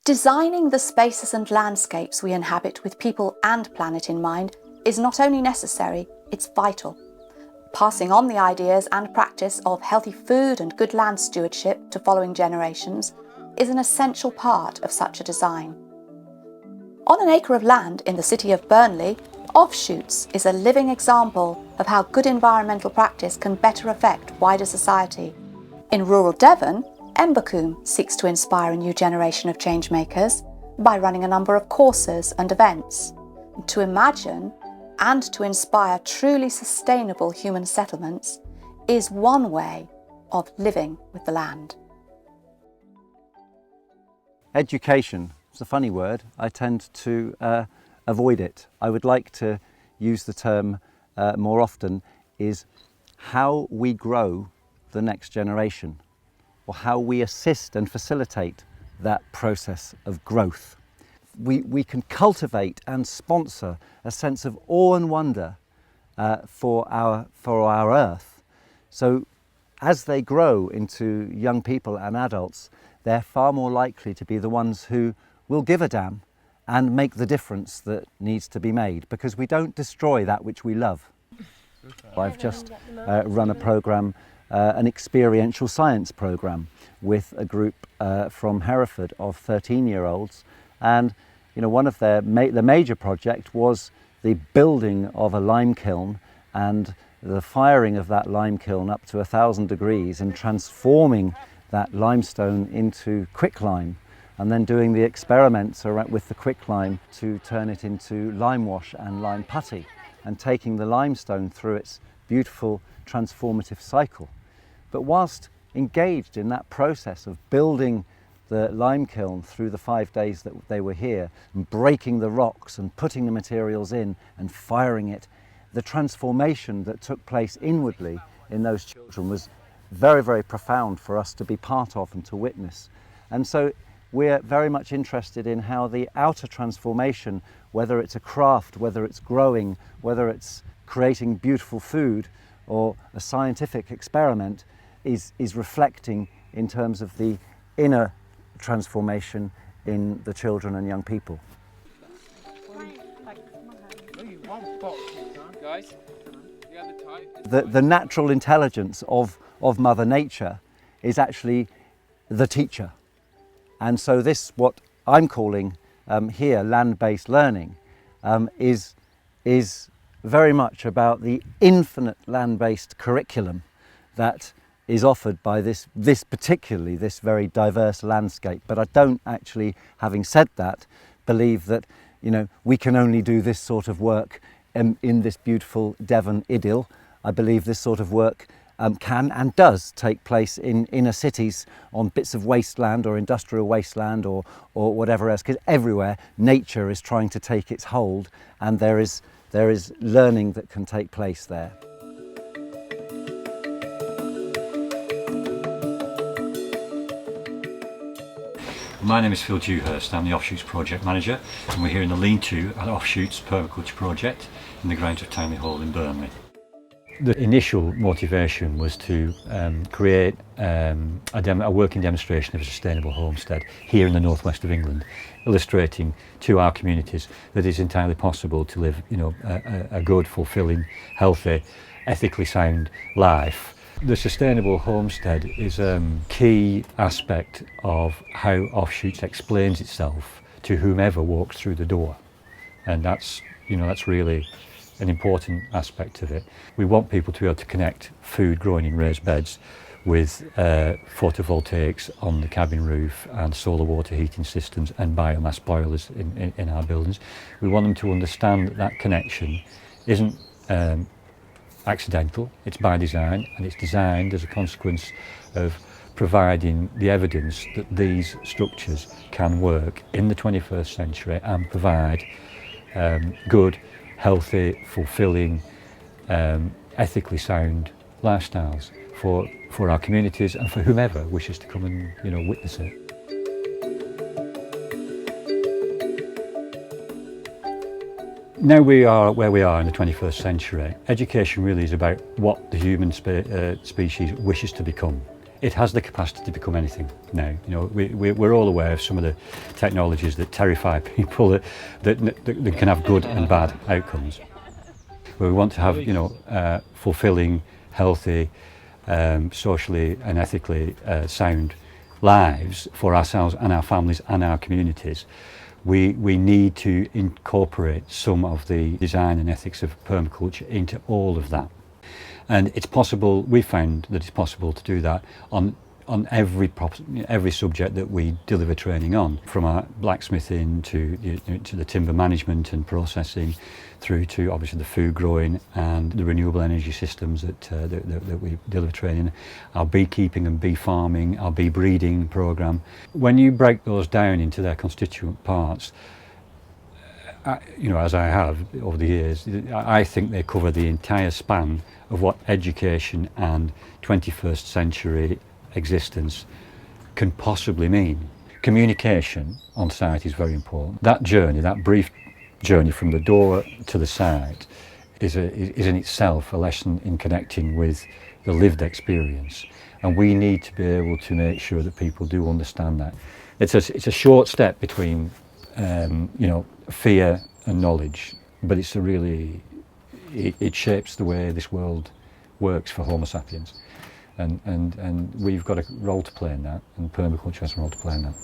Designing the spaces and landscapes we inhabit with people and planet in mind is not only necessary, it's vital. Passing on the ideas and practice of healthy food and good land stewardship to following generations is an essential part of such a design. On an acre of land in the city of Burnley, Offshoots is a living example of how good environmental practice can better affect wider society. In rural Devon, Embercombe seeks to inspire a new generation of changemakers by running a number of courses and events. To imagine and to inspire truly sustainable human settlements is one way of living with the land. Education, it's a funny word. I tend to avoid it. I would like to use the term more often, is how we grow the next generation, or how we assist and facilitate that process of growth. We can cultivate and sponsor a sense of awe and wonder for our earth. So as they grow into young people and adults, they're far more likely to be the ones who will give a damn and make the difference that needs to be made, because we don't destroy that which we love. I've just run a programme, an experiential science programme with a group from Hereford of 13-year-olds, and one of the major project was the building of a lime kiln and the firing of that lime kiln up to 1,000 degrees and transforming that limestone into quicklime, and then doing the experiments with the quicklime to turn it into lime wash and lime putty, and taking the limestone through its beautiful transformative cycle. But whilst engaged in that process of building the lime kiln through the 5 days that they were here, and breaking the rocks and putting the materials in and firing it, the transformation that took place inwardly in those children was very, very profound for us to be part of and to witness. And so we're very much interested in how the outer transformation, whether it's a craft, whether it's growing, whether it's creating beautiful food or a scientific experiment, is reflecting in terms of the inner transformation in the children and young people. The natural intelligence of Mother Nature is actually the teacher. And so this, what I'm calling here land-based learning, is very much about the infinite land-based curriculum that is offered by this very diverse landscape. But I don't actually, having said that, believe that we can only do this sort of work in this beautiful Devon idyll. I believe this sort of work can and does take place in inner cities on bits of wasteland or industrial wasteland or whatever else, because everywhere nature is trying to take its hold, and there is learning that can take place there. My name is Phil Dewhurst. I'm the Offshoots project manager, and we're here in the lean-to at Offshoots Permaculture project in the grounds of Townley Hall in Burnley. The initial motivation was to create a working demonstration of a sustainable homestead here in the northwest of England, illustrating to our communities that it's entirely possible to live a good, fulfilling, healthy, ethically sound life. The sustainable homestead is a key aspect of how Offshoots explains itself to whomever walks through the door, and that's really an important aspect of it. We want people to be able to connect food growing in raised beds with photovoltaics on the cabin roof and solar water heating systems and biomass boilers in our buildings. We want them to understand that connection isn't accidental, it's by design, and it's designed as a consequence of providing the evidence that these structures can work in the 21st century and provide good, healthy, fulfilling, ethically sound lifestyles for our communities and for whomever wishes to come and witness it. Now we are where we are in the 21st century. Education really is about what the human species wishes to become. It has the capacity to become anything now. You know, we're all aware of some of the technologies that terrify people that can have good and bad outcomes. Where we want to have, you know, fulfilling, healthy, socially and ethically sound lives for ourselves and our families and our communities, we need to incorporate some of the design and ethics of permaculture into all of that. And it's possible, we found that it's possible to do that on every subject that we deliver training on, from our blacksmithing to the timber management and processing, through to obviously the food growing and the renewable energy systems that we deliver training, our beekeeping and bee farming, our bee breeding program. When you break those down into their constituent parts, you know, as I have over the years, I think they cover the entire span of what education and 21st century existence can possibly mean. Communication on site is very important. That journey, that brief journey from the door to the site is in itself a lesson in connecting with the lived experience, and we need to be able to make sure that people do understand that. It's a short step between you know, fear and knowledge, but it's it shapes the way this world works for Homo sapiens, and we've got a role to play in that, and permaculture has a role to play in that.